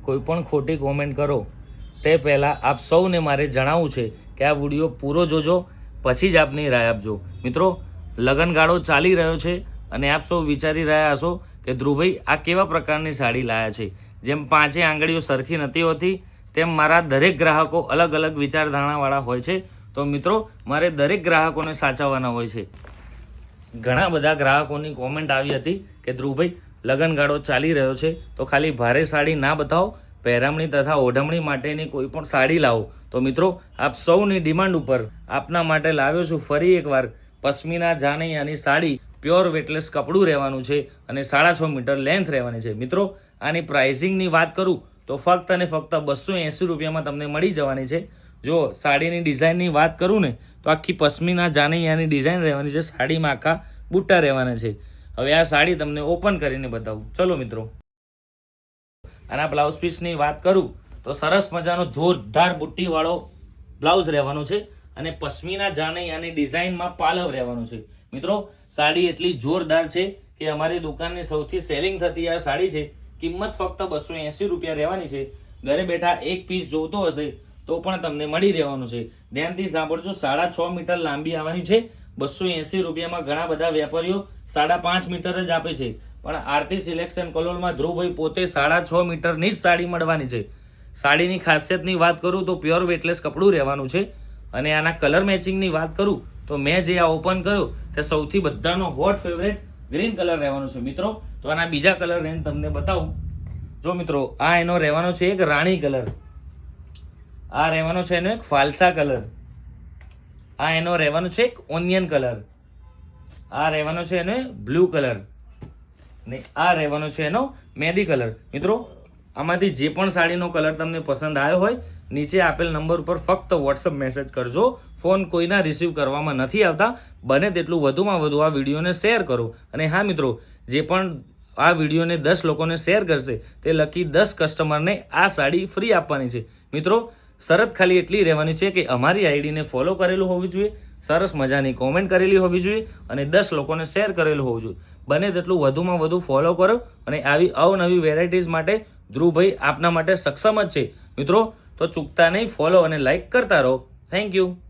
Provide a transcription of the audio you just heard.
કોઈ પણ ખોટી કોમેન્ટ કરો તે પહેલાં આપ સૌને મારે જણાવવું છે કે આ વિડીયો પૂરો જોજો, પછી જ આપની રાય આપજો. મિત્રો, લગનગાળો ચાલી રહ્યો છે અને આપ સૌ વિચારી રહ્યા હશો કે ધ્રુવભાઈ આ કેવા પ્રકારની સાડી લાયા છે. જેમ પાંચે આંગળીઓ સરખી નથી હોતી તેમ મારા દરેક ગ્રાહકો અલગ અલગ વિચારધારણાવાળા હોય છે. તો મિત્રો, મારે દરેક ગ્રાહકોને સાચવવાના હોય છે. ઘણા બધા ગ્રાહકોની કોમેન્ટ આવી હતી કે ધ્રુવભાઈ લગનગાળો ચાલી રહ્યો છે તો ખાલી ભારે સાડી ના બતાવો, પહેરામણી તથા ઓઢમણી માટેની કોઈ પણ સાડી લાવો. તો મિત્રો, આપ સૌની ડિમાન્ડ ઉપર આપના માટે લાવ્યો છું ફરી એકવાર પશ્મિના જાનૈયાની સાડી. પ્યોર વેટલેસ કપડું રહેવાનું છે અને 6.5 મીટર લેન્થ રહેવાની છે. મિત્રો, આની પ્રાઇસિંગની વાત કરું તો ફક્ત અને ફક્ત 280 રૂપિયામાં તમને મળી જવાની છે. જો સાડીની ડિઝાઇનની વાત કરું ને તો આખી પશ્મિના જાનૈયાની ડિઝાઇન રહેવાની છે. સાડીમાં આખા બુટ્ટા રહેવાના છે. હવે આ સાડી તમને ઓપન કરીને બતાવું. ચલો મિત્રો, આના બ્લાઉઝ પીસની વાત કરું તો સરસ મજાનો જોરદાર બુટ્ટીવાળો બ્લાઉઝ રહેવાનો છે અને પશ્મિના જાનૈયાની ડિઝાઇનમાં પાલવ રહેવાનું છે. મિત્રો, સાડી એટલી જોરદાર છે કે અમારી દુકાનની સૌથી સેલિંગ થતી આ સાડી છે. કિંમત ફક્ત 280 રૂપિયા રહેવાની છે. ઘરે બેઠા એક પીસ જોતો હશે તો પણ તમને મળી રહેવાનું છે. ધ્યાનથી સાંભળજો, 6.5 મીટર લાંબી આવવાની છે. 280 રૂપિયામાં ઘણા બધા વેપારીઓ 5.5 મીટર જ આપે છે, પણ આરતી સિલેક્શન કલોલમાં ધ્રુવભાઈ પોતે 6.5 મીટરની જ સાડી મળવાની છે. સાડીની ખાસિયતની વાત કરું તો પ્યોર વેટલેસ કપડું રહેવાનું છે અને આના કલર મેચિંગની વાત કરું તો મેં જે આ ઓપન કર્યો તે સૌથી બધાનો હોટ ફેવરેટ ગ્રીન કલર રહેવાનો છે. મિત્રો, તો આના બીજા કલર રેન્જ તમને બતાવું. જો મિત્રો, આ એનો રહેવાનો છે એક રાણી કલર, આ રહેવાનો છે એનો એક ફાલસા કલર, આ એનો રહેવાનો છે એક ઓનિયન કલર, આ રહેવાનો છે એનો બ્લુ કલર ને આ રહેવાનો છે એનો મહેંદી કલર. મિત્રો, આમાંથી જે પણ સાડીનો કલર તમને પસંદ આવ્યો હોય નીચે આપેલ નંબર ઉપર ફક્ત વોટ્સઅપ મેસેજ કરજો. ફોન કોઈના રિસીવ કરવામાં નથી આવતા. બને તેટલું વધુમાં વધુ આ વિડીયોને શેર કરો. અને હા મિત્રો, જે પણ આ વિડીયોને 10 લોકોને શેર કરશે તે લકી 10 કસ્ટમરને આ સાડી ફ્રી આપવાની છે. મિત્રો, શરત ખાલી એટલી રહેવાની છે કે અમારી આઈડીને ફોલો કરેલું હોવું જોઈએ, સરસ મજાની કોમેન્ટ કરેલી હોવી જોઈએ અને 10 લોકોને શેર કરેલું હોવું જોઈએ. બને તેટલું વધુમાં વધુ ફોલો કરો અને આવી અવનવી વેરાયટીઝ માટે ધ્રુવભાઈ આપના માટે સક્ષમ જ છે. મિત્રો, તો ચૂકતા નહીં, ફોલો અને લાઈક કરતા રહો. Thank you.